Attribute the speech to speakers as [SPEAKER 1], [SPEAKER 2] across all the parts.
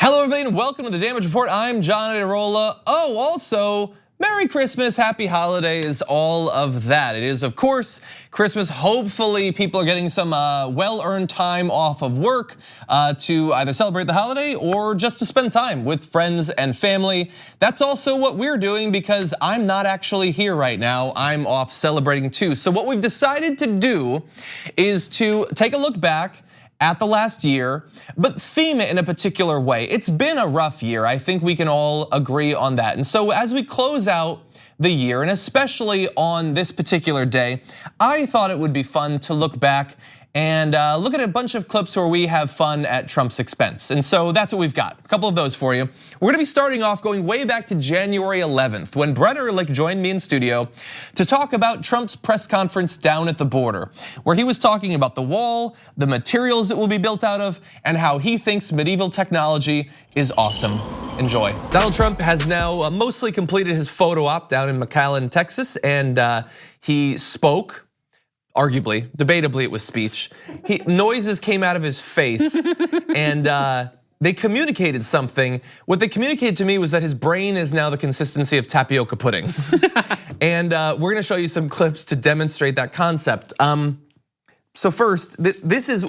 [SPEAKER 1] Hello everybody and welcome to the Damage Report. I'm John Arola. Oh, also, Merry Christmas, Happy Holidays, all of that. It is, of course, Christmas. Hopefully people are getting some well-earned time off of work to either celebrate the holiday or just to spend time with friends and family. That's also what we're doing because I'm not actually here right now. I'm off celebrating too. So what we've decided to do is to take a look back at the last year, but theme it in a particular way. It's been a rough year. I think we can all agree on that. And so as we close out the year, and especially on this particular day, I thought it would be fun to look back and look at a bunch of clips where we have fun at Trump's expense. And so that's what we've got, a couple of those for you. We're gonna be starting off going way back to January 11th when Brett Erlich joined me in studio to talk about Trump's press conference down at the border, where he was talking about the wall, the materials it will be built out of, and how he thinks medieval technology is awesome. Enjoy. Donald Trump has now mostly completed his photo op down in McAllen, Texas, and he spoke. Arguably, debatably it was speech. Noises came out of his face and they communicated something. What they communicated to me was that his brain is now the consistency of tapioca pudding. And we're gonna show you some clips to demonstrate that concept. So first,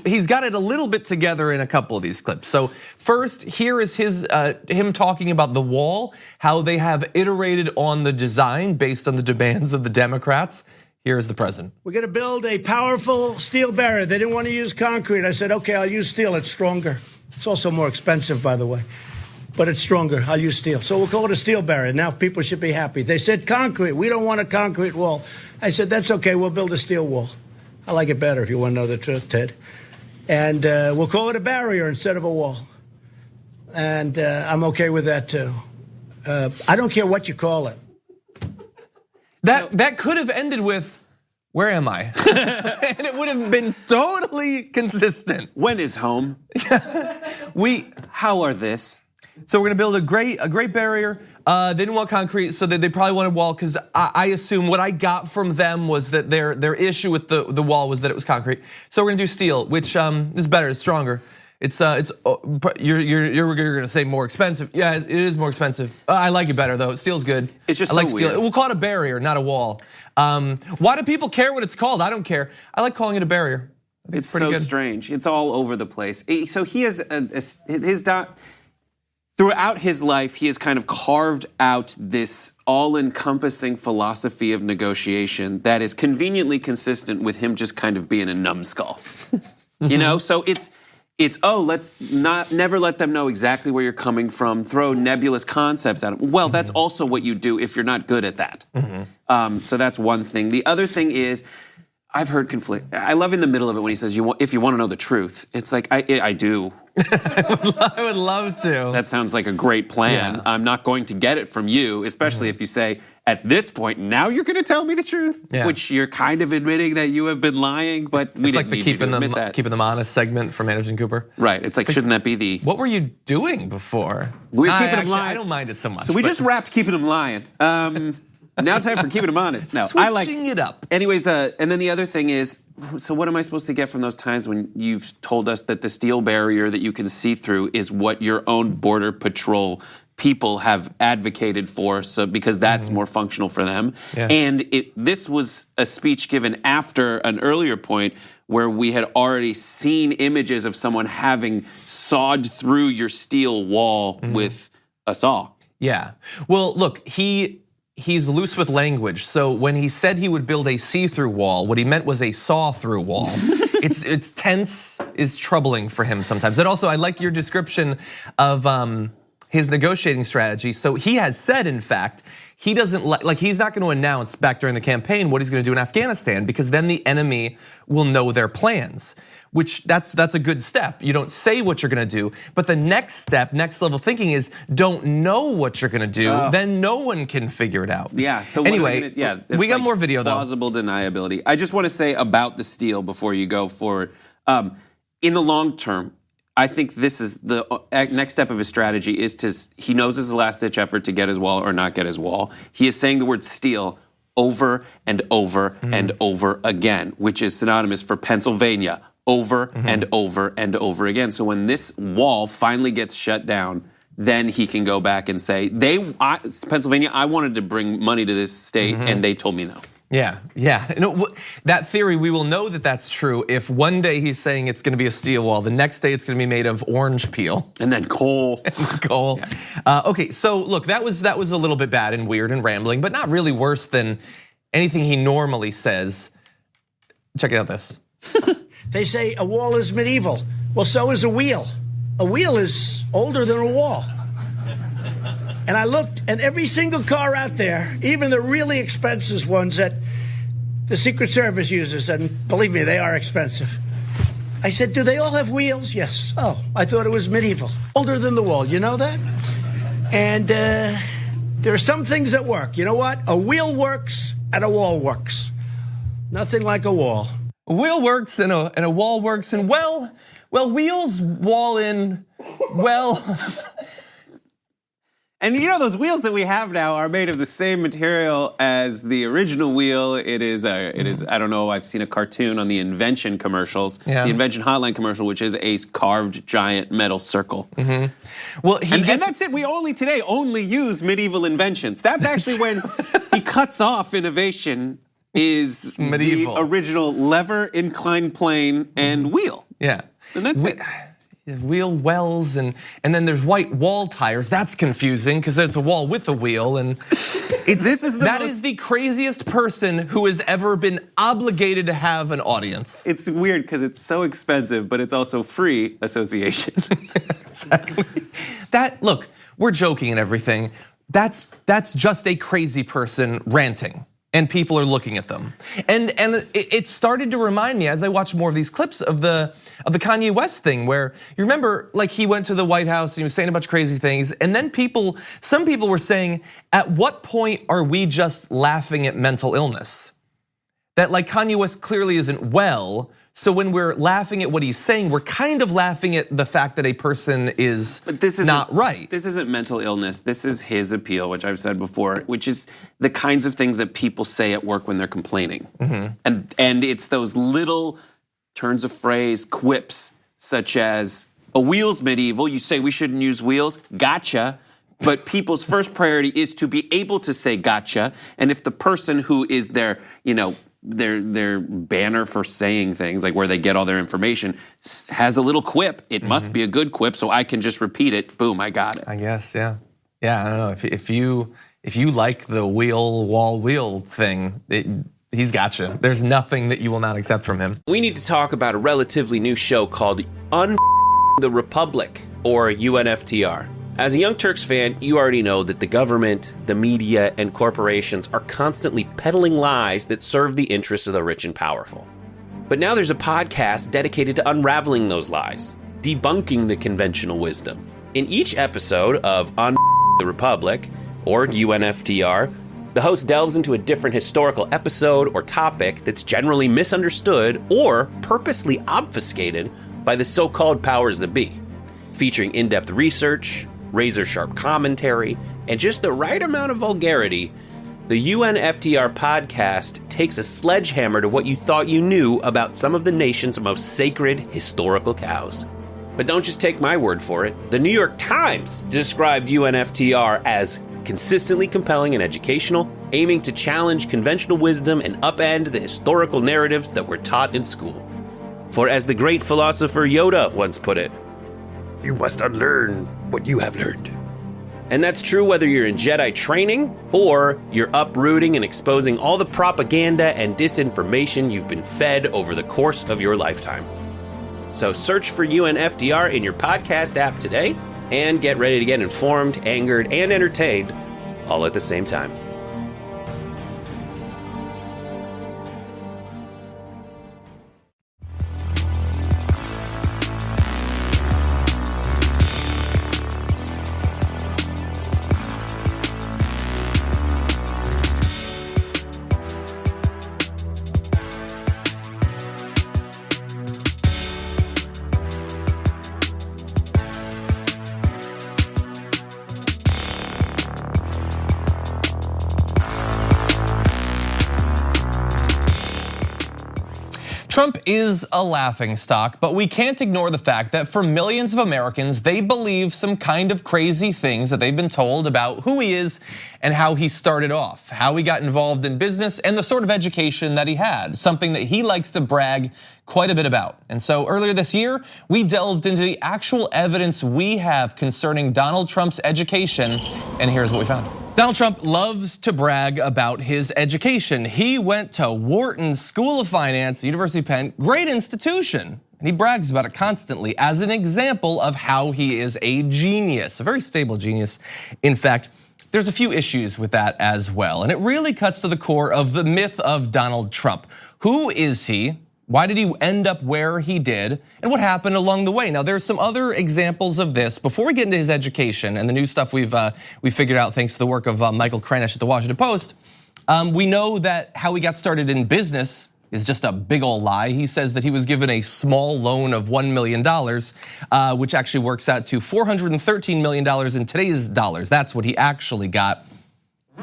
[SPEAKER 1] he's got it a little bit together in a couple of these clips. So first, here is him talking about the wall, how they have iterated on the design based on the demands of the Democrats. Here's the president.
[SPEAKER 2] We're gonna build a powerful steel barrier. They didn't want to use concrete. I said, okay, I'll use steel, it's stronger. It's also more expensive, by the way, but it's stronger, I'll use steel. So we'll call it a steel barrier. Now people should be happy. They said concrete, we don't want a concrete wall. I said, that's okay, we'll build a steel wall. I like it better if you want to know the truth, Ted. And we'll call it a barrier instead of a wall. And I'm okay with that too. I don't care what you call it.
[SPEAKER 1] That could have ended with, where am I? And it would have been totally consistent.
[SPEAKER 3] When is home? How are this?
[SPEAKER 1] So we're gonna build a great barrier. They didn't want concrete, so they probably wanted wall, because I assume what I got from them was that their issue with the wall was that it was concrete. So we're gonna do steel, which is better, it's stronger. You're gonna say more expensive. Yeah, it is more expensive. I like it better though. Steel's good.
[SPEAKER 3] It's just
[SPEAKER 1] I like
[SPEAKER 3] so
[SPEAKER 1] steel.
[SPEAKER 3] weird.
[SPEAKER 1] We'll call it a barrier, not a wall. Why do people care what it's called? I don't care. I like calling it a barrier.
[SPEAKER 3] It's
[SPEAKER 1] pretty
[SPEAKER 3] so
[SPEAKER 1] good.
[SPEAKER 3] strange. It's all over the place. So he has throughout his life, he has kind of carved out this all-encompassing philosophy of negotiation that is conveniently consistent with him just kind of being a numbskull. You know, so it's let's never let them know exactly where you're coming from. Throw nebulous concepts at them. Well, that's also what you do if you're not good at that. So that's one thing. The other thing is, I've heard conflict. I love in the middle of it when he says, if you want to know the truth. It's like, I do.
[SPEAKER 1] I would love to.
[SPEAKER 3] That sounds like a great plan.
[SPEAKER 1] Yeah.
[SPEAKER 3] I'm not going to get it from you, especially if you say, at this point, now you're going to tell me the truth, which you're kind of admitting that you have been lying, but we didn't need you to admit that.
[SPEAKER 1] Keeping them honest segment from Anderson Cooper.
[SPEAKER 3] Right, it's like, shouldn't that be the...
[SPEAKER 1] What were you doing before?
[SPEAKER 3] We were keeping them lying.
[SPEAKER 1] I don't mind it so much.
[SPEAKER 3] So we just wrapped keeping them lying. Now it's time for keeping them honest. No, I like
[SPEAKER 1] switching it up.
[SPEAKER 3] Anyways, and then the other thing is, so what am I supposed to get from those times when you've told us that the steel barrier that you can see through is what your own Border Patrol people have advocated for, so because that's more functional for them.
[SPEAKER 1] Yeah.
[SPEAKER 3] And this was a speech given after an earlier point where we had already seen images of someone having sawed through your steel wall with a saw.
[SPEAKER 1] Yeah, well, look, he's loose with language. So when he said he would build a see-through wall, what he meant was a saw-through wall. It's tense, is troubling for him sometimes. And also, I like your description of his negotiating strategy. So he has said, in fact, he doesn't like he's not going to announce back during the campaign what he's going to do in Afghanistan, because then the enemy will know their plans. Which that's a good step. You don't say what you're gonna do, but the next step, next level thinking is don't know what you're gonna do, then no one can figure it out.
[SPEAKER 3] Yeah, so
[SPEAKER 1] anyway, we got
[SPEAKER 3] like
[SPEAKER 1] more video though.
[SPEAKER 3] Plausible deniability. I just wanna say about the steel before you go forward. In the long term, I think this is the next step of his strategy is he knows it's a last ditch effort to get his wall or not get his wall. He is saying the word steel over and over and over again, which is synonymous for Pennsylvania, over and over and over again. So when this wall finally gets shut down, then he can go back and say, Pennsylvania, I wanted to bring money to this state, and they told me no.
[SPEAKER 1] Yeah. That theory, we will know that that's true if one day he's saying it's going to be a steel wall, the next day it's going to be made of orange peel.
[SPEAKER 3] And then coal.
[SPEAKER 1] Yeah. Okay, so look, that was a little bit bad and weird and rambling, but not really worse than anything he normally says. Check out this.
[SPEAKER 2] They say a wall is medieval. Well, so is a wheel. A wheel is older than a wall. And I looked at every single car out there, even the really expensive ones that the Secret Service uses, and believe me, they are expensive. I said, do they all have wheels? Yes. Oh, I thought it was medieval. Older than the wall, you know that? And there are some things that work. You know what? A wheel works and a wall works. Nothing like a wall.
[SPEAKER 1] A wheel works and a wall works, and well, wheels wall in, well.
[SPEAKER 3] And you know, those wheels that we have now are made of the same material as the original wheel. It is, I don't know, I've seen a cartoon on the Invention commercials, the Invention Hotline commercial, which is a carved giant metal circle.
[SPEAKER 1] Well,
[SPEAKER 3] and that's it, we only use medieval inventions. That's actually when he cuts off innovation is
[SPEAKER 1] medieval.
[SPEAKER 3] The original lever, inclined plane, and wheel.
[SPEAKER 1] Yeah.
[SPEAKER 3] And that's it.
[SPEAKER 1] Wheel wells and then there's white wall tires. That's confusing because it's a wall with a wheel, and that is the craziest person who has ever been obligated to have an audience.
[SPEAKER 3] It's weird because it's so expensive, but it's also free association.
[SPEAKER 1] Exactly. Look, we're joking and everything. That's just a crazy person ranting. And people are looking at them. And it started to remind me as I watched more of these clips of the Kanye West thing, where you remember, like, he went to the White House and he was saying a bunch of crazy things, and then some people were saying, at what point are we just laughing at mental illness? That, like, Kanye West clearly isn't well, so when we're laughing at what he's saying, we're kind of laughing at the fact that a person is not right.
[SPEAKER 3] This isn't mental illness. This is his appeal, which I've said before, which is the kinds of things that people say at work when they're complaining. And it's those little turns of phrase, quips, such as, a wheel's medieval, you say we shouldn't use wheels, gotcha. But people's first priority is to be able to say gotcha. And if the person who is their banner for saying things, like where they get all their information, has a little quip, it must be a good quip, so I can just repeat it. Boom, I got it.
[SPEAKER 1] I guess, yeah. Yeah, I don't know. If you like the wheel thing, he's got you. There's nothing that you will not accept from him.
[SPEAKER 4] We need to talk about a relatively new show called the Republic, or UNFTR. As a Young Turks fan, you already know that the government, the media, and corporations are constantly peddling lies that serve the interests of the rich and powerful. But now there's a podcast dedicated to unraveling those lies, debunking the conventional wisdom. In each episode of the Republic, or UNFTR, the host delves into a different historical episode or topic that's generally misunderstood or purposely obfuscated by the so-called powers that be, featuring in-depth research, razor-sharp commentary, and just the right amount of vulgarity. The UNFTR podcast takes a sledgehammer to what you thought you knew about some of the nation's most sacred historical cows. But don't just take my word for it. The New York Times described UNFTR as consistently compelling and educational, aiming to challenge conventional wisdom and upend the historical narratives that were taught in school. For as the great philosopher Yoda once put it, you must unlearn what you have learned. And that's true whether you're in Jedi training or you're uprooting and exposing all the propaganda and disinformation you've been fed over the course of your lifetime. So search for UNFTR in your podcast app today and get ready to get informed, angered, and entertained all at the same time.
[SPEAKER 1] Trump is a laughingstock, but we can't ignore the fact that for millions of Americans, they believe some kind of crazy things that they've been told about who he is and how he started off, how he got involved in business, and the sort of education that he had, something that he likes to brag quite a bit about. And so earlier this year, we delved into the actual evidence we have concerning Donald Trump's education, and here's what we found. Donald Trump loves to brag about his education. He went to Wharton School of Finance, University of Penn, great institution. And he brags about it constantly as an example of how he is a genius, a very stable genius. In fact, there's a few issues with that as well. And it really cuts to the core of the myth of Donald Trump. Who is he? Why did he end up where he did? And what happened along the way? Now, there's some other examples of this. Before we get into his education and the new stuff we figured out thanks to the work of Michael Kranish at the Washington Post, we know that how he got started in business is just a big old lie. He says that he was given a small loan of $1 million, which actually works out to $413 million in today's dollars. That's what he actually got.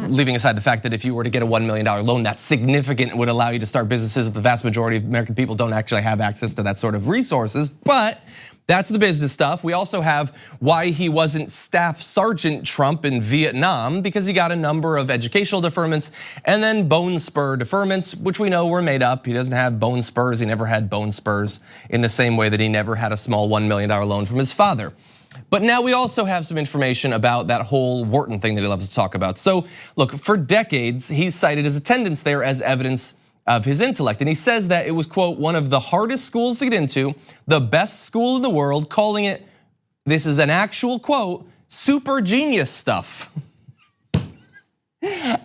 [SPEAKER 1] Leaving aside the fact that if you were to get a $1 million loan, that's significant, would allow you to start businesses that the vast majority of American people don't actually have access to that sort of resources. But that's the business stuff. We also have why he wasn't Staff Sergeant Trump in Vietnam, because he got a number of educational deferments and then bone spur deferments, which we know were made up. He doesn't have bone spurs. He never had bone spurs, in the same way that he never had a small $1 million loan from his father. But now we also have some information about that whole Wharton thing that he loves to talk about. So look, for decades, he's cited his attendance there as evidence of his intellect. And he says that it was, quote, one of the hardest schools to get into, the best school in the world, calling it, this is an actual quote, super genius stuff.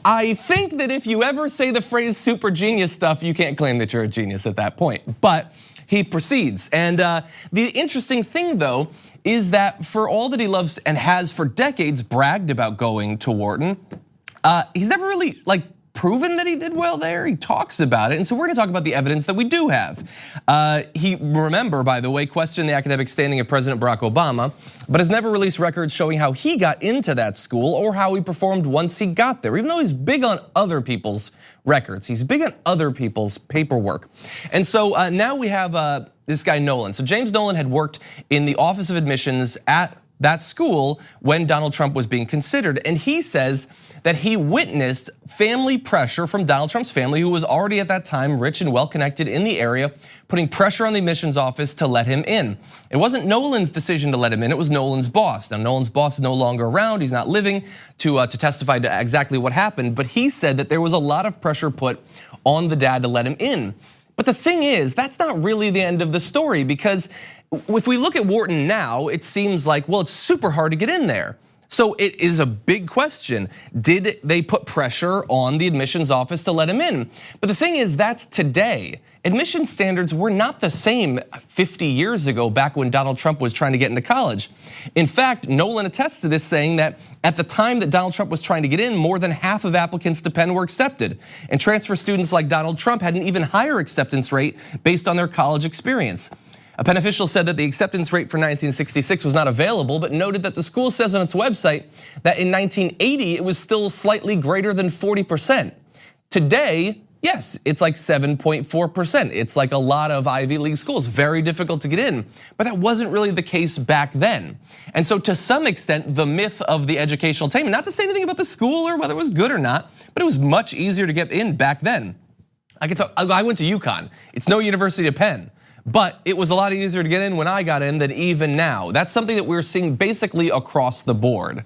[SPEAKER 1] I think that if you ever say the phrase super genius stuff, you can't claim that you're a genius at that point. But he proceeds. And the interesting thing, though, is that for all that he loves and has for decades bragged about going to Wharton, he's never really proven that he did well there. He talks about it, and so we're gonna talk about the evidence that we do have. He, remember, by the way, questioned the academic standing of President Barack Obama, but has never released records showing how he got into that school or how he performed once he got there, even though he's big on other people's records. He's big on other people's paperwork. And so now we have this guy Nolan. So James Nolan had worked in the Office of Admissions at that school when Donald Trump was being considered, and he says that he witnessed family pressure from Donald Trump's family, who was already at that time rich and well-connected in the area, putting pressure on the admissions office to let him in. It wasn't Nolan's decision to let him in, it was Nolan's boss. Now Nolan's boss is no longer around, he's not living to testify to exactly what happened, but he said that there was a lot of pressure put on the dad to let him in. But the thing is, that's not really the end of the story, because if we look at Wharton now, it seems like, well, it's super hard to get in there. So it is a big question. Did they put pressure on the admissions office to let him in? But the thing is, that's today. Admission standards were not the same 50 years ago, back when Donald Trump was trying to get into college. In fact, Nolan attests to this, saying that at the time that Donald Trump was trying to get in, more than half of applicants to Penn were accepted. And transfer students like Donald Trump had an even higher acceptance rate based on their college experience. A Penn official said that the acceptance rate for 1966 was not available, but noted that the school says on its website that in 1980 it was still slightly greater than 40%. Today, yes, it's like 7.4%. It's like a lot of Ivy League schools, very difficult to get in, but that wasn't really the case back then. And so to some extent, the myth of the educational attainment, not to say anything about the school or whether it was good or not, but it was much easier to get in back then. I went to UConn, it's no University of Penn. But it was a lot easier to get in when I got in than even now. That's something that we're seeing basically across the board.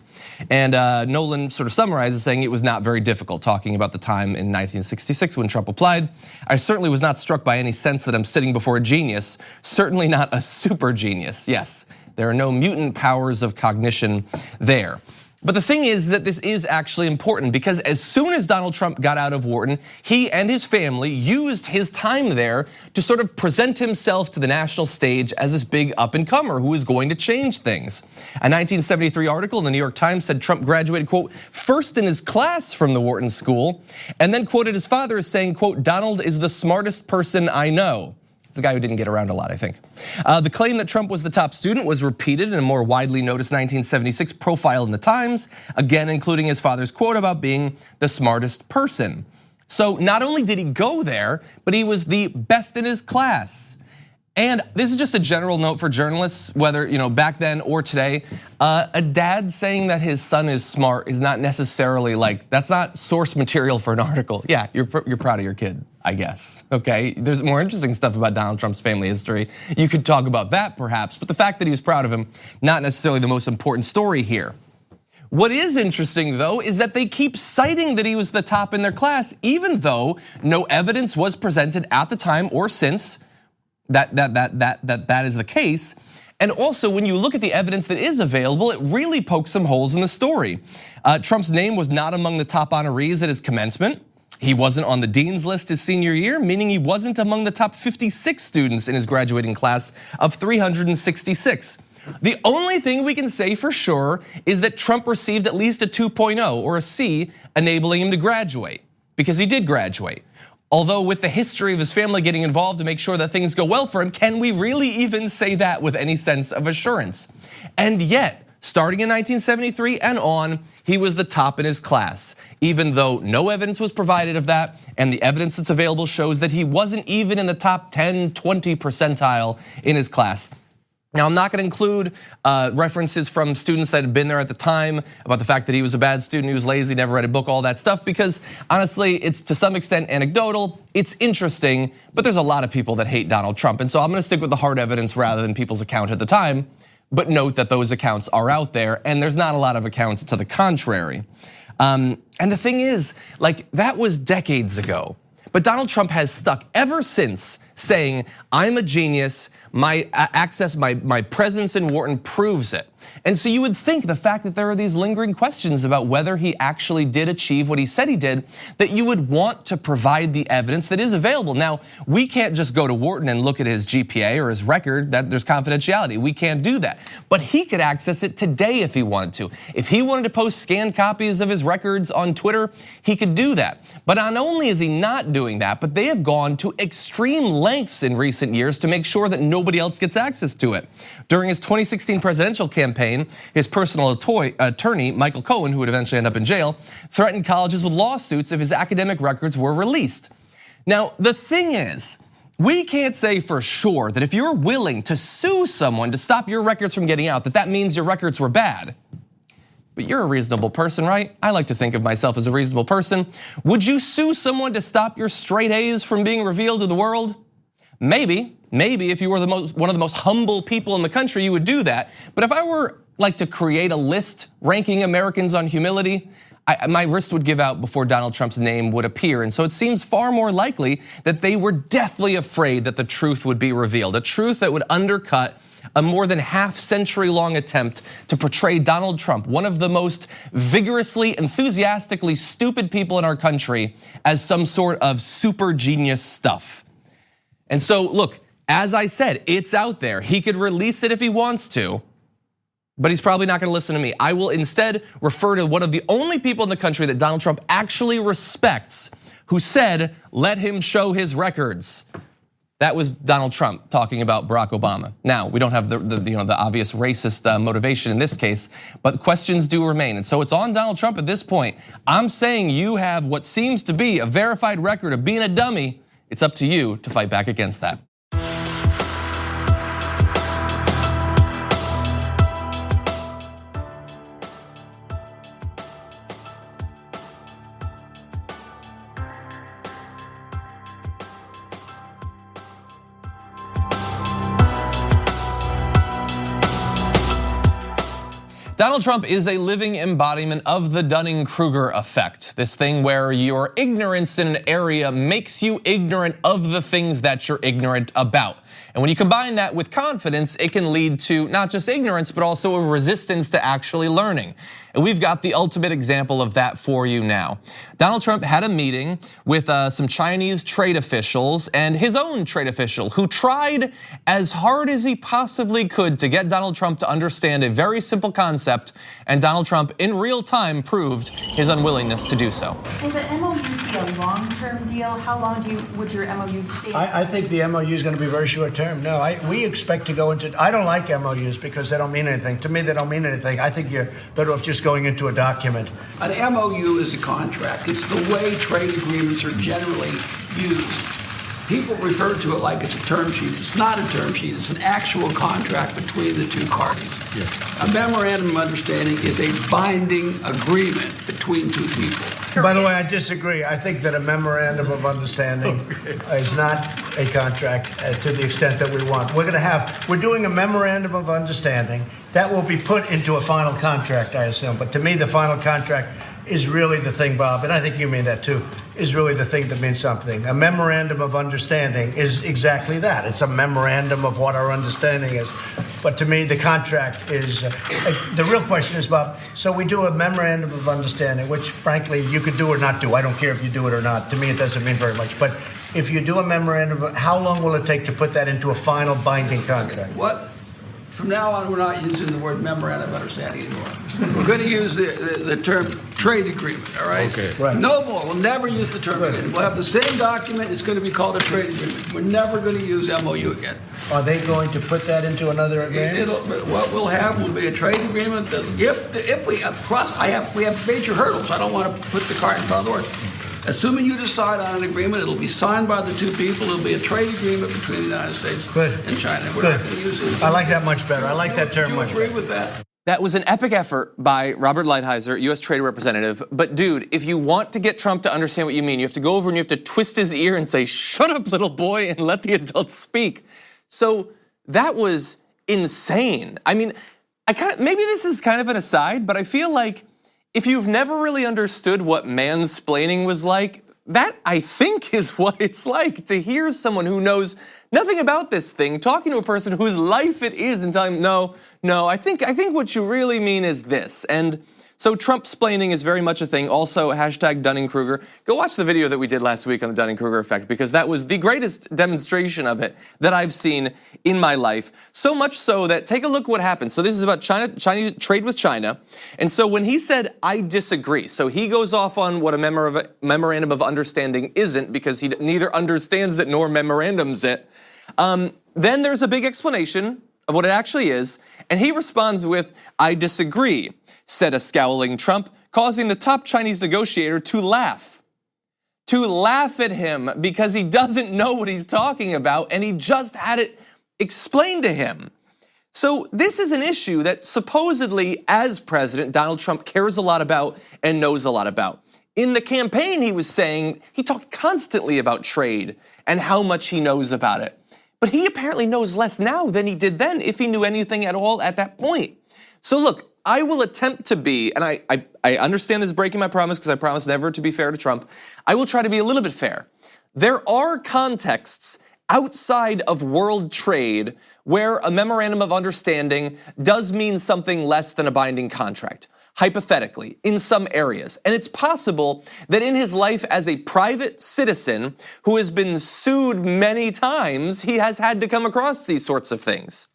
[SPEAKER 1] And Nolan sort of summarizes, saying it was not very difficult, talking about the time in 1966 when Trump applied. I certainly was not struck by any sense that I'm sitting before a genius, certainly not a super genius. Yes, there are no mutant powers of cognition there. But the thing is that this is actually important, because as soon as Donald Trump got out of Wharton, he and his family used his time there to sort of present himself to the national stage as this big up-and-comer who is going to change things. A 1973 article in the New York Times said Trump graduated, quote, first in his class from the Wharton School, and then quoted his father as saying, quote, Donald is the smartest person I know. It's a guy who didn't get around a lot, I think. The claim that Trump was the top student was repeated in a more widely noticed 1976 profile in the Times, again including his father's quote about being the smartest person. So not only did he go there, but he was the best in his class. And this is just a general note for journalists, whether back then or today. A dad saying that his son is smart is not necessarily that's not source material for an article. Yeah, you're proud of your kid, I guess. Okay, there's more interesting stuff about Donald Trump's family history. You could talk about that perhaps, but the fact that he was proud of him, not necessarily the most important story here. What is interesting though is that they keep citing that he was the top in their class, even though no evidence was presented at the time or since that is the case. And also, when you look at the evidence that is available, it really pokes some holes in the story. Trump's name was not among the top honorees at his commencement. He wasn't on the dean's list his senior year, meaning he wasn't among the top 56 students in his graduating class of 366. The only thing we can say for sure is that Trump received at least a 2.0 or a C, enabling him to graduate, because he did graduate. Although with the history of his family getting involved to make sure that things go well for him, can we really even say that with any sense of assurance? And yet, starting in 1973 and on, he was the top in his class, even though no evidence was provided of that, and the evidence that's available shows that he wasn't even in the top 10, 20 percentile in his class. Now, I'm not gonna include references from students that had been there at the time about the fact that he was a bad student, he was lazy, never read a book, all that stuff, because honestly, it's to some extent anecdotal, it's interesting, but there's a lot of people that hate Donald Trump. And so I'm gonna stick with the hard evidence rather than people's account at the time, but note that those accounts are out there and there's not a lot of accounts to the contrary. And the thing is, that was decades ago, but Donald Trump has stuck ever since saying, I'm a genius, my access, my presence in Wharton proves it. And so you would think the fact that there are these lingering questions about whether he actually did achieve what he said he did, that you would want to provide the evidence that is available. Now, we can't just go to Wharton and look at his GPA or his record, that there's confidentiality. We can't do that. But he could access it today if he wanted to. If he wanted to post scanned copies of his records on Twitter, he could do that. But not only is he not doing that, but they have gone to extreme lengths in recent years to make sure that nobody else gets access to it. During his 2016 presidential campaign, his personal attorney, Michael Cohen, who would eventually end up in jail, threatened colleges with lawsuits if his academic records were released. Now, the thing is, we can't say for sure that if you're willing to sue someone to stop your records from getting out, that means your records were bad. But you're a reasonable person, right? I like to think of myself as a reasonable person. Would you sue someone to stop your straight A's from being revealed to the world? Maybe if you were one of the most humble people in the country, you would do that. But if I were to create a list ranking Americans on humility, my wrist would give out before Donald Trump's name would appear. And so it seems far more likely that they were deathly afraid that the truth would be revealed, a truth that would undercut a more than half-century-long attempt to portray Donald Trump, one of the most vigorously, enthusiastically stupid people in our country, as some sort of super genius stuff. And so look, as I said, it's out there. He could release it if he wants to, but he's probably not gonna listen to me. I will instead refer to one of the only people in the country that Donald Trump actually respects, who said, let him show his records. That was Donald Trump talking about Barack Obama. Now, we don't have the obvious racist motivation in this case, but questions do remain. And so it's on Donald Trump at this point. I'm saying you have what seems to be a verified record of being a dummy. It's up to you to fight back against that. Donald Trump is a living embodiment of the Dunning-Kruger effect. This thing where your ignorance in an area makes you ignorant of the things that you're ignorant about. And when you combine that with confidence, it can lead to not just ignorance, but also a resistance to actually learning. And we've got the ultimate example of that for you now. Donald Trump had a meeting with some Chinese trade officials and his own trade official, who tried as hard as he possibly could to get Donald Trump to understand a very simple concept, and Donald Trump in real time proved his unwillingness to do so.
[SPEAKER 5] Will the MOU be a long-term deal? How long would your MOU stay?
[SPEAKER 2] I think the MOU is going to be very short. short term. No, we expect to go into. I don't like MOUs because they don't mean anything. To me, they don't mean anything. I think you're better off just going into a document.
[SPEAKER 5] An MOU is a contract. It's the way trade agreements are generally used. People refer to it like it's a term sheet. It's not a term sheet. It's an actual contract between the two parties. Yes. A memorandum of understanding is a binding agreement between two people.
[SPEAKER 2] By the way, I disagree. I think that a memorandum of understanding is not a contract to the extent that we want. We're doing a memorandum of understanding that will be put into a final contract, I assume. But to me, the final contract is really the thing, Bob, and I think you mean that too, is really the thing that means something. A memorandum of understanding is exactly that. It's a memorandum of what our understanding is. But to me, the contract is, the real question is, Bob, so we do a memorandum of understanding, which frankly, you could do or not do. I don't care if you do it or not. To me, it doesn't mean very much. But if you do a memorandum, how long will it take to put that into a final binding contract?
[SPEAKER 5] What? From now on, we're not using the word memorandum of understanding anymore. We're going to use the term trade agreement, all right?
[SPEAKER 2] Okay. Right.
[SPEAKER 5] No more. We'll never use the term agreement. We'll have the same document. It's going to be called a trade agreement. We're never going to use MOU again.
[SPEAKER 2] Are they going to put that into another agreement?
[SPEAKER 5] What we'll have will be a trade agreement that if we cross, we have major hurdles. I don't want to put the cart in front of the horse. Assuming you decide on an agreement, it'll be signed by the two people. It'll be a trade agreement between the United States and China. We're not going to use it.
[SPEAKER 2] I like that much better. I like that term much better.
[SPEAKER 5] Do you agree with that?
[SPEAKER 1] That was an epic effort by Robert Lighthizer, U.S. Trade Representative. But dude, if you want to get Trump to understand what you mean, you have to go over and you have to twist his ear and say, "Shut up, little boy, and let the adults speak." So that was insane. I mean, maybe this is kind of an aside, but I feel like if you've never really understood what mansplaining was like, that I think is what it's like to hear someone who knows nothing about this thing talking to a person whose life it is and telling them, no, I think what you really mean is this. And so Trump-splaining is very much a thing. Also, hashtag Dunning-Kruger. Go watch the video that we did last week on the Dunning-Kruger effect because that was the greatest demonstration of it that I've seen in my life. So much so that, take a look what happened. So this is about Chinese trade with China. And so when he said, "I disagree," so he goes off on what a memorandum of understanding isn't because he neither understands it nor memorandums it. Then there's a big explanation of what it actually is. And he responds with, "I disagree," said a scowling Trump, causing the top Chinese negotiator to laugh. To laugh at him because he doesn't know what he's talking about and he just had it explained to him. So this is an issue that supposedly, as president, Donald Trump cares a lot about and knows a lot about. In the campaign, he was saying, he talked constantly about trade and how much he knows about it. But he apparently knows less now than he did then, if he knew anything at all at that point. So look, I will attempt to be, and I understand this is breaking my promise because I promised never to be fair to Trump. I will try to be a little bit fair. There are contexts outside of world trade where a memorandum of understanding does mean something less than a binding contract, hypothetically, in some areas. And it's possible that in his life as a private citizen who has been sued many times, he has had to come across these sorts of things.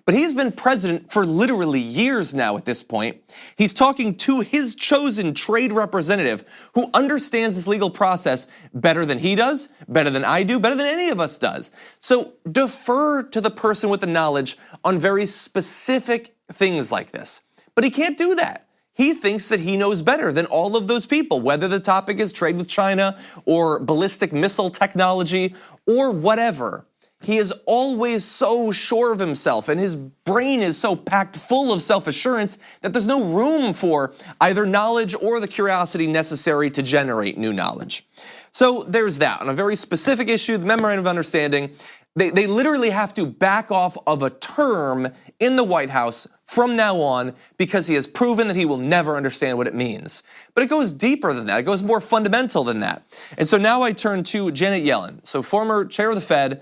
[SPEAKER 1] But he's been president for literally years now at this point. He's talking to his chosen trade representative who understands this legal process better than he does, better than I do, better than any of us does. So defer to the person with the knowledge on very specific things like this. But he can't do that. He thinks that he knows better than all of those people, whether the topic is trade with China or ballistic missile technology or whatever. He is always so sure of himself and his brain is so packed full of self-assurance that there's no room for either knowledge or the curiosity necessary to generate new knowledge. So there's that. On a very specific issue, the memorandum of understanding, they literally have to back off of a term in the White House from now on because he has proven that he will never understand what it means. But it goes deeper than that. It goes more fundamental than that. And so now I turn to Janet Yellen, so former chair of the Fed,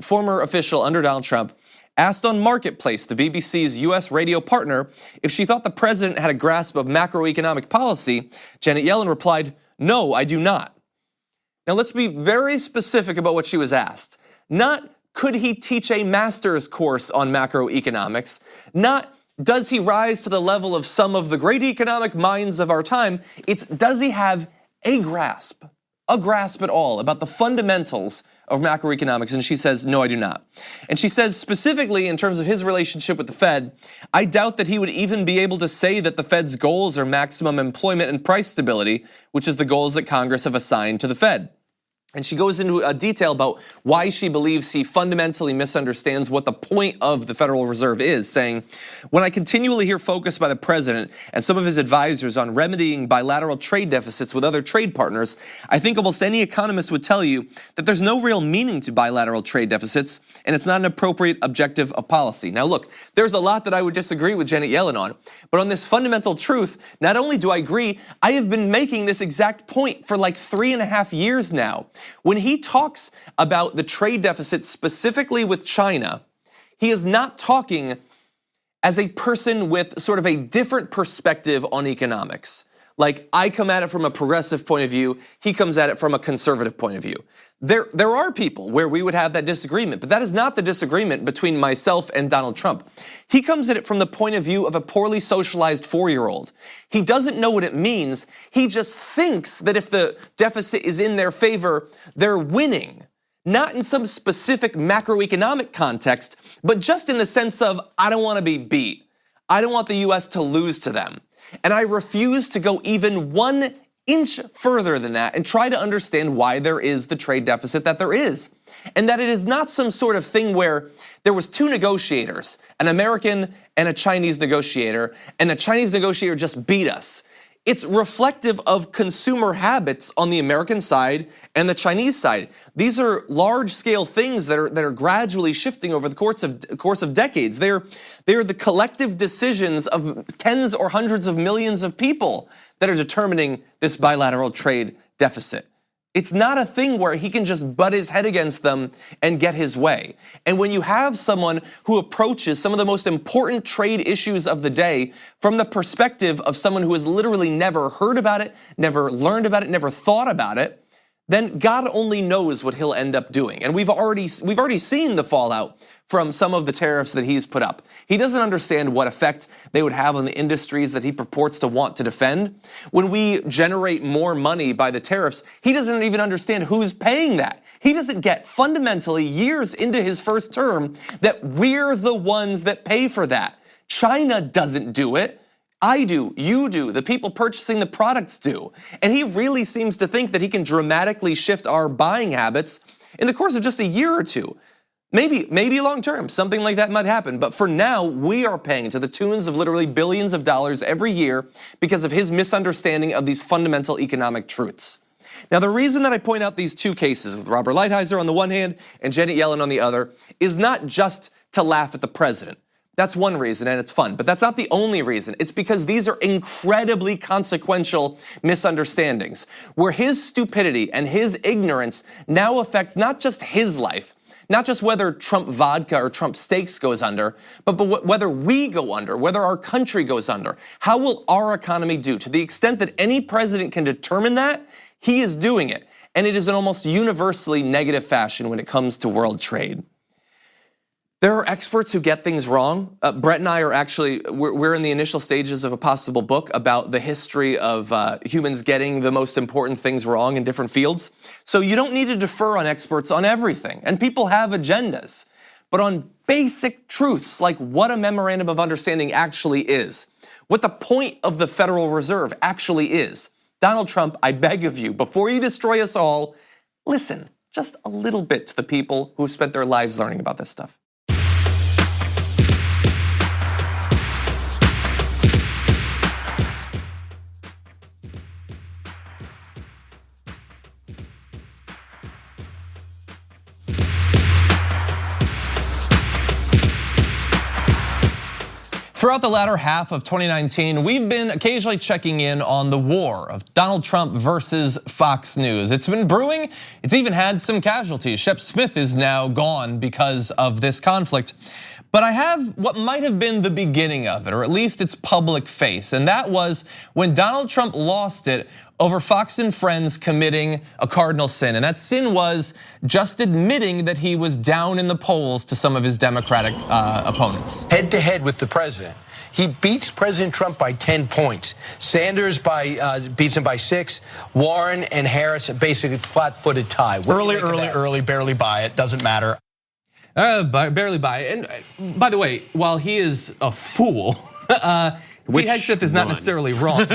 [SPEAKER 1] former official under Donald Trump, asked on Marketplace, the BBC's US radio partner, if she thought the president had a grasp of macroeconomic policy. Janet Yellen replied, "No, I do not." Now let's be very specific about what she was asked. Not, could he teach a master's course on macroeconomics? Not, does he rise to the level of some of the great economic minds of our time? It's, does he have a grasp at all about the fundamentals of macroeconomics? And she says, no, I do not. And she says specifically in terms of his relationship with the Fed, I doubt that he would even be able to say that the Fed's goals are maximum employment and price stability, which is the goals that Congress have assigned to the Fed. And she goes into a detail about why she believes he fundamentally misunderstands what the point of the Federal Reserve is, saying, when I continually hear focus by the president and some of his advisors on remedying bilateral trade deficits with other trade partners, I think almost any economist would tell you that there's no real meaning to bilateral trade deficits and it's not an appropriate objective of policy. Now look, there's a lot that I would disagree with Janet Yellen on, but on this fundamental truth, not only do I agree, I have been making this exact point for like 3.5 years now. When he talks about the trade deficit specifically with China, he is not talking as a person with sort of a different perspective on economics. Like I come at it from a progressive point of view, he comes at it from a conservative point of view. There are people where we would have that disagreement, but that is not the disagreement between myself and Donald Trump. He comes at it from the point of view of a poorly socialized 4-year-old. He doesn't know what it means. He just thinks that if the deficit is in their favor, they're winning. Not in some specific macroeconomic context, but just in the sense of, I don't want to be beat. I don't want the US to lose to them. And I refuse to go even 1 inch further than that and try to understand why there is the trade deficit that there is. And that it is not some sort of thing where there was 2 negotiators, an American and a Chinese negotiator, and the Chinese negotiator just beat us. It's reflective of consumer habits on the American side and the Chinese side. These are large-scale things that are gradually shifting over the course of decades. They're the collective decisions of tens or hundreds of millions of people that are determining this bilateral trade deficit. It's not a thing where he can just butt his head against them and get his way. And when you have someone who approaches some of the most important trade issues of the day from the perspective of someone who has literally never heard about it, never learned about it, never thought about it, then God only knows what he'll end up doing. And we've already seen the fallout from some of the tariffs that he's put up. He doesn't understand what effect they would have on the industries that he purports to want to defend. When we generate more money by the tariffs, he doesn't even understand who's paying that. He doesn't get fundamentally years into his first term that we're the ones that pay for that. China doesn't do it. I do, you do, the people purchasing the products do. And he really seems to think that he can dramatically shift our buying habits in the course of just a year or two. Maybe long term, something like that might happen. But for now, we are paying to the tunes of literally billions of dollars every year because of his misunderstanding of these fundamental economic truths. Now, the reason that I point out these 2 cases with Robert Lighthizer on the one hand and Janet Yellen on the other is not just to laugh at the president. That's one reason and it's fun, but that's not the only reason. It's because these are incredibly consequential misunderstandings where his stupidity and his ignorance now affects not just his life, not just whether Trump vodka or Trump steaks goes under, but whether we go under, whether our country goes under. How will our economy do? To the extent that any president can determine that, he is doing it. And it is in almost universally negative fashion when it comes to world trade. There are experts who get things wrong. Brett and I are actually, we're in the initial stages of a possible book about the history of humans getting the most important things wrong in different fields. So you don't need to defer on experts on everything. And people have agendas. But on basic truths like what a memorandum of understanding actually is, what the point of the Federal Reserve actually is, Donald Trump, I beg of you, before you destroy us all, listen just a little bit to the people who have spent their lives learning about this stuff. Throughout the latter half of 2019, we've been occasionally checking in on the war of Donald Trump versus Fox News. It's been brewing. It's even had some casualties. Shep Smith is now gone because of this conflict. But I have what might have been the beginning of it, or at least its public face, and that was when Donald Trump lost it over Fox and Friends committing a cardinal sin. And that sin was just admitting that he was down in the polls to some of his Democratic opponents.
[SPEAKER 6] Head to head with the president, he beats President Trump by 10 points. Sanders beats him by 6. Warren and Harris basically flat-footed tie.
[SPEAKER 7] Early, barely buy it. Doesn't matter.
[SPEAKER 1] Barely buy it. And by the way, while he is a fool, Pete Hegseth is not necessarily wrong.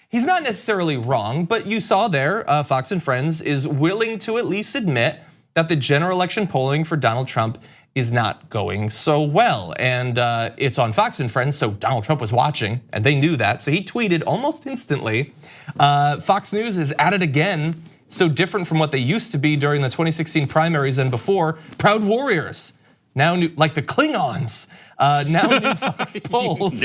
[SPEAKER 1] He's not necessarily wrong, but you saw there, Fox and Friends is willing to at least admit that the general election polling for Donald Trump is not going so well. And it's on Fox and Friends, so Donald Trump was watching, and they knew that. So he tweeted almost instantly, Fox News is at it again, so different from what they used to be during the 2016 primaries and before. Proud warriors, now new, like the Klingons. Now new Fox polls,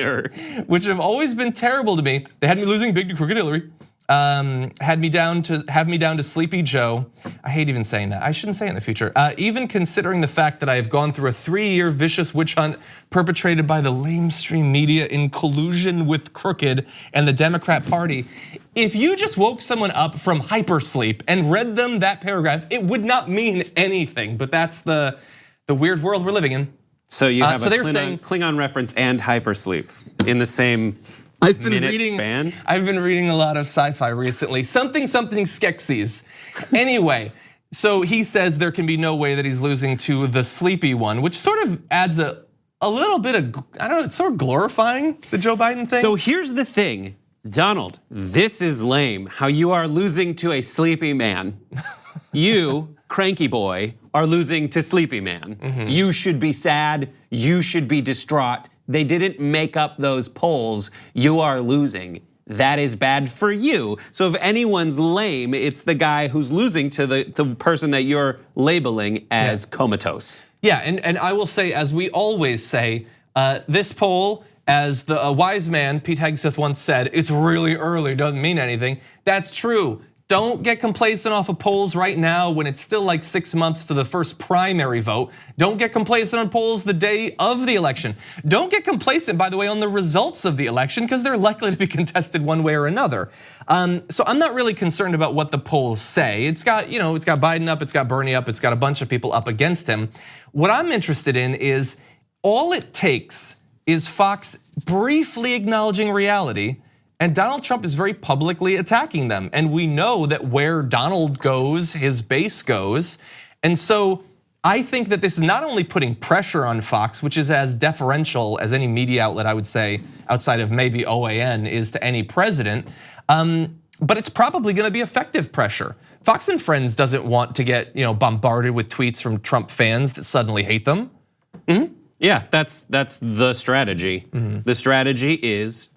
[SPEAKER 1] which have always been terrible to me. They had me losing big to crooked Hillary. Have me down to Sleepy Joe. I hate even saying that. I shouldn't say it in the future. Even considering the fact that I have gone through a 3-year vicious witch hunt perpetrated by the lamestream media in collusion with Crooked and the Democrat Party. If you just woke someone up from hypersleep and read them that paragraph, it would not mean anything. But that's the weird world we're living in.
[SPEAKER 3] So you have a Klingon reference and hypersleep in the same span?
[SPEAKER 1] I've been reading a lot of sci-fi recently. Something Skeksis. Anyway, so he says there can be no way that he's losing to the sleepy one, which sort of adds a little bit of, I don't know, it's sort of glorifying the Joe Biden thing.
[SPEAKER 3] So here's the thing, Donald, this is lame, how you are losing to a sleepy man. You, cranky boy, are losing to sleepy man. You should be sad, you should be distraught. They didn't make up those polls, you are losing. That is bad for you. So if anyone's lame, it's the guy who's losing to the person that you're labeling as comatose.
[SPEAKER 1] Yeah, and I will say, as we always say, this poll, as the wise man Pete Hegseth once said, it's really early, doesn't mean anything. That's true. Don't get complacent off of polls right now when it's still like 6 months to the first primary vote. Don't get complacent on polls the day of the election. Don't get complacent, by the way, on the results of the election, because they're likely to be contested one way or another. So I'm not really concerned about what the polls say. It's got Biden up, it's got Bernie up, it's got a bunch of people up against him. What I'm interested in is all it takes is Fox briefly acknowledging reality, and Donald Trump is very publicly attacking them. And we know that where Donald goes, his base goes. And so I think that this is not only putting pressure on Fox, which is as deferential as any media outlet, I would say, outside of maybe OAN, is to any president, but it's probably gonna be effective pressure. Fox and Friends doesn't want to get bombarded with tweets from Trump fans that suddenly hate them.
[SPEAKER 3] Yeah, that's the strategy. The strategy is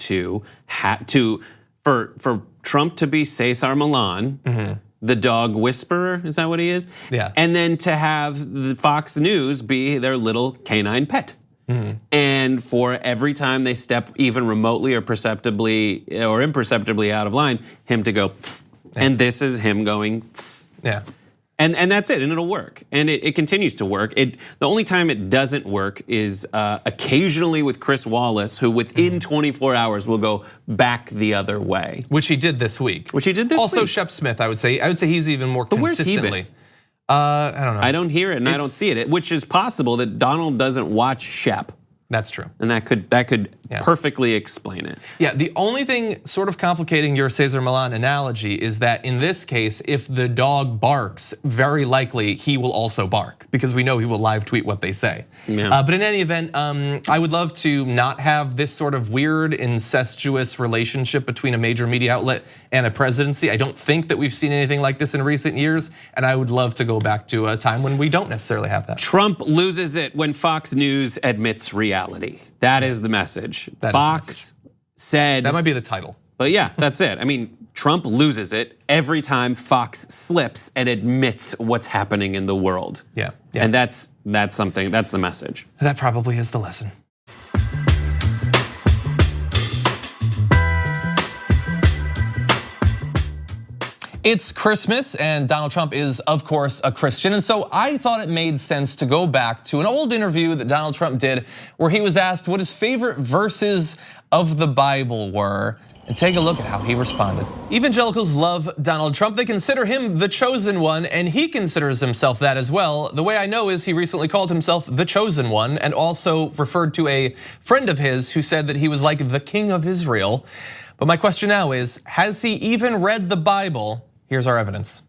[SPEAKER 3] for Trump to be Cesar Millan, the dog whisperer, is that what he is?
[SPEAKER 1] Yeah.
[SPEAKER 3] And then to have the Fox News be their little canine pet. And for every time they step even remotely or perceptibly or imperceptibly out of line, him to go, tss, and this is him going, tss.
[SPEAKER 1] Yeah.
[SPEAKER 3] And that's it, and it'll work, and it continues to work. The only time it doesn't work is occasionally with Chris Wallace, who within 24 hours will go back the other way.
[SPEAKER 1] Which he did this week. Also, Shep Smith, I would say he's even more consistently.
[SPEAKER 3] Where's he been?
[SPEAKER 1] I don't know.
[SPEAKER 3] I don't hear it, and I don't see it. Which is possible that Donald doesn't watch Shep.
[SPEAKER 1] That's true.
[SPEAKER 3] And that could perfectly explain it.
[SPEAKER 1] Yeah, the only thing sort of complicating your Cesar Millan analogy is that in this case, if the dog barks, very likely he will also bark, because we know he will live tweet what they say.
[SPEAKER 3] Yeah.
[SPEAKER 1] But in any event, I would love to not have this sort of weird incestuous relationship between a major media outlet and a presidency. I don't think that we've seen anything like this in recent years, and I would love to go back to a time when we don't necessarily have that.
[SPEAKER 3] Trump loses it when Fox News admits reality. That is the message. Fox said.
[SPEAKER 1] That might be the title.
[SPEAKER 3] But yeah, that's it. I mean, Trump loses it every time Fox slips and admits what's happening in the world.
[SPEAKER 1] Yeah.
[SPEAKER 3] And that's something, that's the message.
[SPEAKER 1] That probably is the lesson. It's Christmas, and Donald Trump is, of course, a Christian. And so I thought it made sense to go back to an old interview that Donald Trump did where he was asked what his favorite verses of the Bible were, and take a look at how he responded. Evangelicals love Donald Trump. They consider him the chosen one, and he considers himself that as well. The way I know is he recently called himself the chosen one and also referred to a friend of his who said that he was like the king of Israel. But my question now is, has he even read the Bible? Here's our evidence.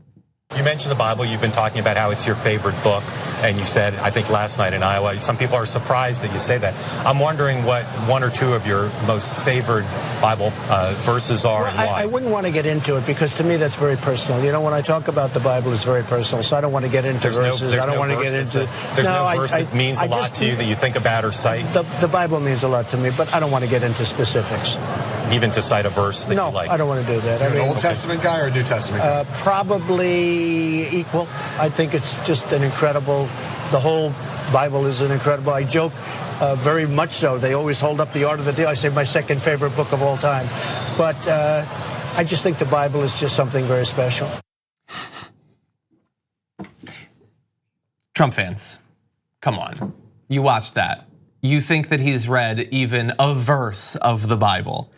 [SPEAKER 8] You mentioned the Bible. You've been talking about how it's your favorite book. And you said, I think last night in Iowa, some people are surprised that you say that. I'm wondering what one or two of your most favored Bible verses are and why.
[SPEAKER 2] I wouldn't want to get into it because to me that's very personal. You know, when I talk about the Bible, it's very personal. So I don't want to get into verses. I don't want to get into.
[SPEAKER 8] There's no verse that means a lot to you that you think about or cite?
[SPEAKER 2] The Bible means a lot to me, but I don't want to get into specifics.
[SPEAKER 8] Even to cite a verse that you like?
[SPEAKER 2] No, I don't want to do that.
[SPEAKER 9] You're an Old Testament guy or a New Testament guy?
[SPEAKER 2] Probably equal. I think it's just an incredible, the whole Bible is an incredible, I joke very much so. They always hold up the Art of the Deal. I say my second favorite book of all time. But I just think the Bible is just something very special.
[SPEAKER 1] Trump fans, come on. You watched that. You think that he's read even a verse of the Bible?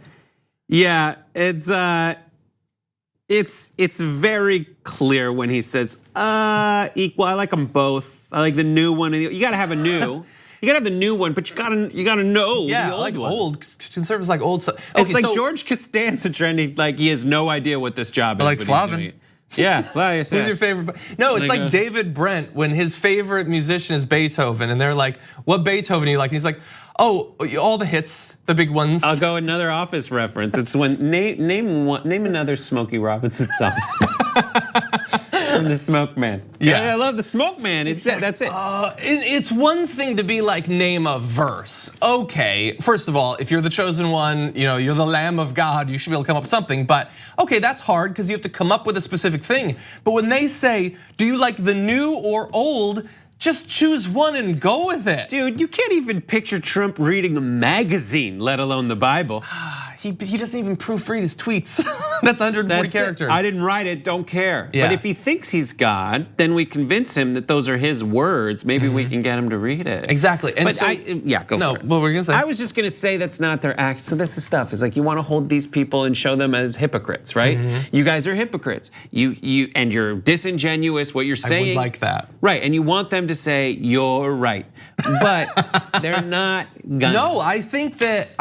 [SPEAKER 3] Yeah, it's very clear when he says equal. I like them both. I like the new one. You got to have a new. You gotta have the new one, but you gotta know the old one.
[SPEAKER 1] Old conservatives like old stuff.
[SPEAKER 3] Okay, it's like George Costanza trending like he has no idea what this job is.
[SPEAKER 1] Like Flavin.
[SPEAKER 3] Yeah, well,
[SPEAKER 1] who's your favorite? No, it's like David Brent when his favorite musician is Beethoven, and they're like, "What Beethoven do you like?" And he's like, "Oh, all the hits, the big ones."
[SPEAKER 3] I'll go another Office reference. It's when name another Smokey Robinson song. From the Smoke Man. Yeah, I love the Smoke Man. That's it.
[SPEAKER 1] It's one thing to be like, name a verse. Okay, first of all, if you're the chosen one, you're the Lamb of God, you should be able to come up with something. But okay, that's hard because you have to come up with a specific thing. But when they say, do you like the new or old? Just choose one and go with it.
[SPEAKER 3] Dude, you can't even picture Trump reading a magazine, let alone the Bible.
[SPEAKER 1] He doesn't even proofread his tweets. That's 140 characters.
[SPEAKER 3] I didn't write it, don't care.
[SPEAKER 1] Yeah.
[SPEAKER 3] But if he thinks he's God, then we convince him that those are his words. Maybe we can get him to read it.
[SPEAKER 1] Exactly. And
[SPEAKER 3] but
[SPEAKER 1] so,
[SPEAKER 3] go for it.
[SPEAKER 1] What were you gonna say?
[SPEAKER 3] I was just gonna say that's not their act. So this is stuff. It's like you want to hold these people and show them as hypocrites, right? You guys are hypocrites. And you're disingenuous. What you're saying.
[SPEAKER 1] I would like that.
[SPEAKER 3] Right, and you want them to say you're right, but they're not gonna.
[SPEAKER 1] No, I think that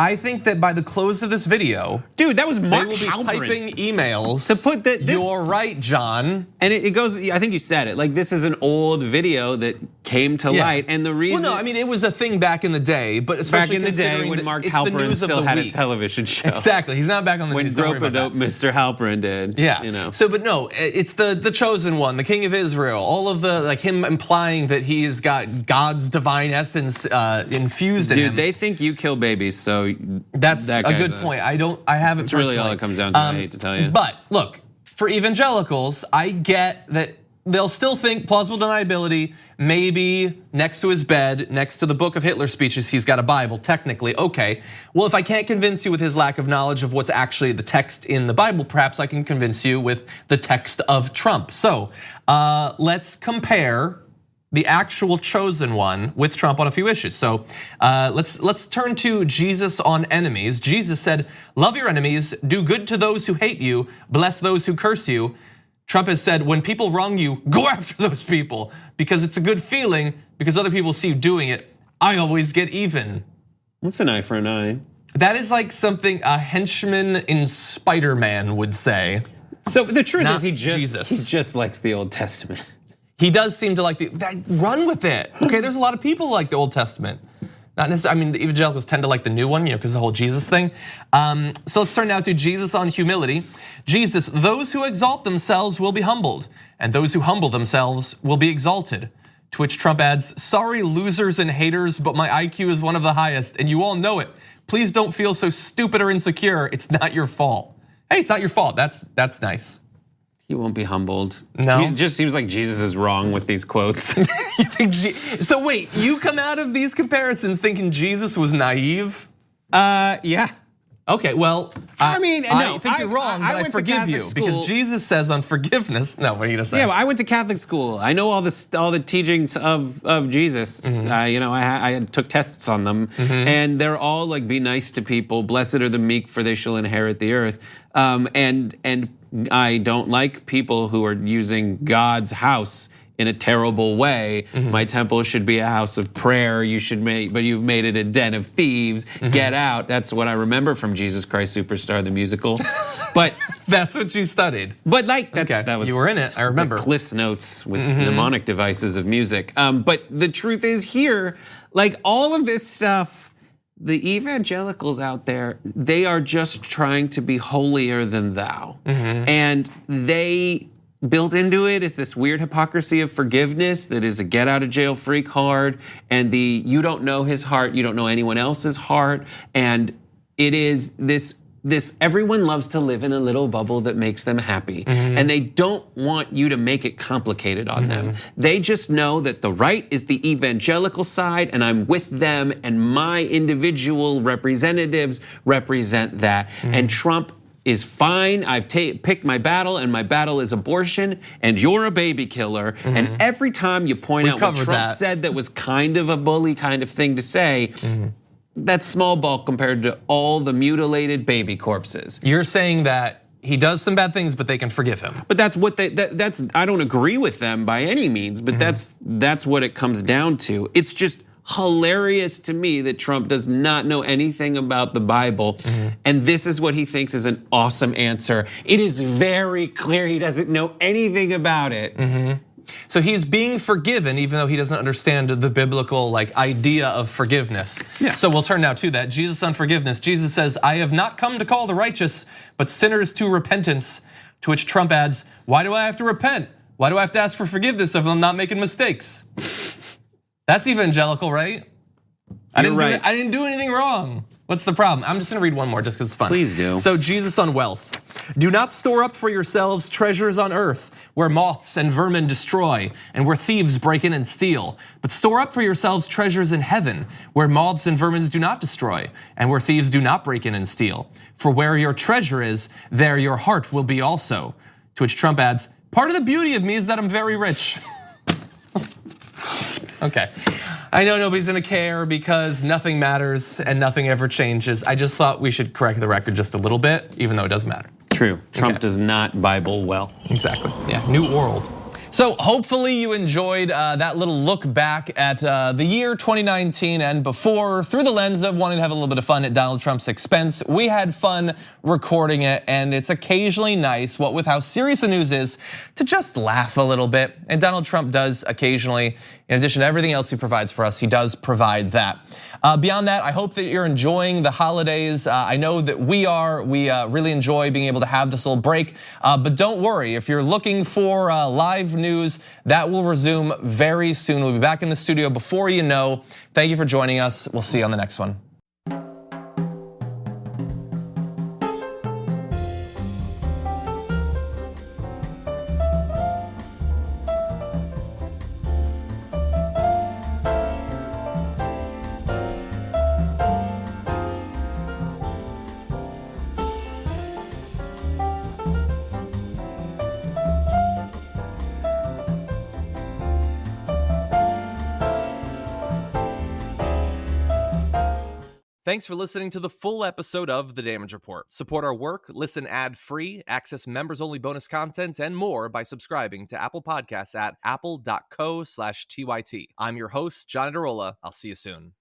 [SPEAKER 1] by the close of this video,
[SPEAKER 3] dude, that was Mark
[SPEAKER 1] they will be
[SPEAKER 3] Halperin.
[SPEAKER 1] typing emails
[SPEAKER 3] To put this,
[SPEAKER 1] you're right, John.
[SPEAKER 3] And it goes, I think you said it, like this is an old video that came to light, and the reason.
[SPEAKER 1] Well, no, I mean it was a thing back in the day, but especially
[SPEAKER 3] back in the day when Mark Halperin still had a television show.
[SPEAKER 1] Exactly, he's not back on the news.
[SPEAKER 3] When Rope-a-Dope Mr. Halperin did.
[SPEAKER 1] Yeah, So, but no, it's the chosen one, the King of Israel. All of the him implying that he has got God's divine essence infused in him.
[SPEAKER 3] Dude, they think you kill babies, so
[SPEAKER 1] that's a good point. I haven't.
[SPEAKER 3] It's really all it comes down to. I hate to tell you.
[SPEAKER 1] But look, for evangelicals, I get that they'll still think plausible deniability. Maybe next to his bed, next to the book of Hitler speeches, he's got a Bible. Technically, okay. Well, if I can't convince you with his lack of knowledge of what's actually the text in the Bible, perhaps I can convince you with the text of Trump. So let's compare the actual chosen one with Trump on a few issues. So let's turn to Jesus on enemies. Jesus said, "Love your enemies, do good to those who hate you, bless those who curse you." Trump has said, when people wrong you, go after those people because it's a good feeling because other people see you doing it. I always get even.
[SPEAKER 3] What's an eye for an eye?
[SPEAKER 1] That is like something a henchman in Spider-Man would say.
[SPEAKER 3] So the truth is he
[SPEAKER 1] just
[SPEAKER 3] likes the Old Testament.
[SPEAKER 1] He does seem to like run with it. Okay, there's a lot of people who like the Old Testament. Not necessarily, I mean, the evangelicals tend to like the new one, because the whole Jesus thing. So let's turn now to Jesus on humility. Jesus, those who exalt themselves will be humbled, and those who humble themselves will be exalted. To which Trump adds, sorry losers and haters, but my IQ is one of the highest, and you all know it. Please don't feel so stupid or insecure. It's not your fault. Hey, it's not your fault. That's nice.
[SPEAKER 3] He won't be humbled.
[SPEAKER 1] No,
[SPEAKER 3] it just seems like Jesus is wrong with these quotes.
[SPEAKER 1] You think so? Wait, you come out of these comparisons thinking Jesus was naive?
[SPEAKER 3] Yeah.
[SPEAKER 1] Okay, well,
[SPEAKER 10] I mean, no,
[SPEAKER 1] I think you're wrong,
[SPEAKER 10] I
[SPEAKER 1] but I
[SPEAKER 10] went to
[SPEAKER 1] forgive
[SPEAKER 10] Catholic
[SPEAKER 1] you
[SPEAKER 10] school.
[SPEAKER 1] because Jesus says on forgiveness. No, what are you gonna say?
[SPEAKER 10] Yeah, well, I went to Catholic school. I know all the teachings of Jesus. I took tests on them, and they're all like, "Be nice to people. Blessed are the meek, for they shall inherit the earth." And I don't like people who are using God's house in a terrible way. My temple should be a house of prayer. But you've made it a den of thieves. Get out. That's what I remember from Jesus Christ Superstar, the musical. But
[SPEAKER 1] that's what you studied.
[SPEAKER 10] But like,
[SPEAKER 1] Okay,
[SPEAKER 10] that was,
[SPEAKER 1] you were in it, I remember.
[SPEAKER 10] The Cliff's Notes with mnemonic devices of music. But the truth is here, like all of this stuff, the evangelicals out there, they are just trying to be holier than thou. And they built into it is this weird hypocrisy of forgiveness that is a get out of jail free card, and you don't know his heart, you don't know anyone else's heart, and it is this everyone loves to live in a little bubble that makes them happy, and they don't want you to make it complicated on them. They just know that the right is the evangelical side, and I'm with them, and my individual representatives represent that. And Trump is fine. I've picked my battle, and my battle is abortion, and you're a baby killer. And every time you point out what Trump said that was kind of a bully kind of thing to say, that's small ball compared to all the mutilated baby corpses.
[SPEAKER 1] You're saying that he does some bad things, but they can forgive him.
[SPEAKER 10] But that's what that's I don't agree with them by any means, but that's what it comes down to. It's just hilarious to me that Trump does not know anything about the Bible, and this is what he thinks is an awesome answer. It is very clear he doesn't know anything about it.
[SPEAKER 1] So he's being forgiven even though he doesn't understand the biblical idea of forgiveness.
[SPEAKER 10] Yeah.
[SPEAKER 1] So we'll turn now to that. Jesus on forgiveness. Jesus says, "I have not come to call the righteous, but sinners to repentance." To which Trump adds, "Why do I have to repent? Why do I have to ask for forgiveness if I'm not making mistakes?" That's evangelical, right? I didn't do anything wrong. What's the problem? I'm just gonna read one more just because it's fun.
[SPEAKER 10] Please do.
[SPEAKER 1] So Jesus on wealth. "Do not store up for yourselves treasures on earth where moths and vermin destroy and where thieves break in and steal. But store up for yourselves treasures in heaven where moths and vermin do not destroy and where thieves do not break in and steal. For where your treasure is, there your heart will be also." To which Trump adds, "Part of the beauty of me is that I'm very rich." Okay, I know nobody's gonna care because nothing matters and nothing ever changes. I just thought we should correct the record just a little bit, even though it doesn't matter.
[SPEAKER 10] True, Trump does not Bible well.
[SPEAKER 1] Exactly, yeah, new world. So hopefully you enjoyed that little look back at the year 2019 and before through the lens of wanting to have a little bit of fun at Donald Trump's expense. We had fun recording it, and it's occasionally nice, what with how serious the news is, to just laugh a little bit. And Donald Trump does occasionally, in addition to everything else he provides for us, he does provide that. Beyond that, I hope that you're enjoying the holidays. I know that we are. We really enjoy being able to have this little break. But don't worry, if you're looking for live news, that will resume very soon. We'll be back in the studio before you know. Thank you for joining us. We'll see you on the next one. Thanks for listening to the full episode of The Damage Report. Support our work, listen ad-free, access members-only bonus content, and more by subscribing to Apple Podcasts at apple.co/TYT. I'm your host, John Adarola. I'll see you soon.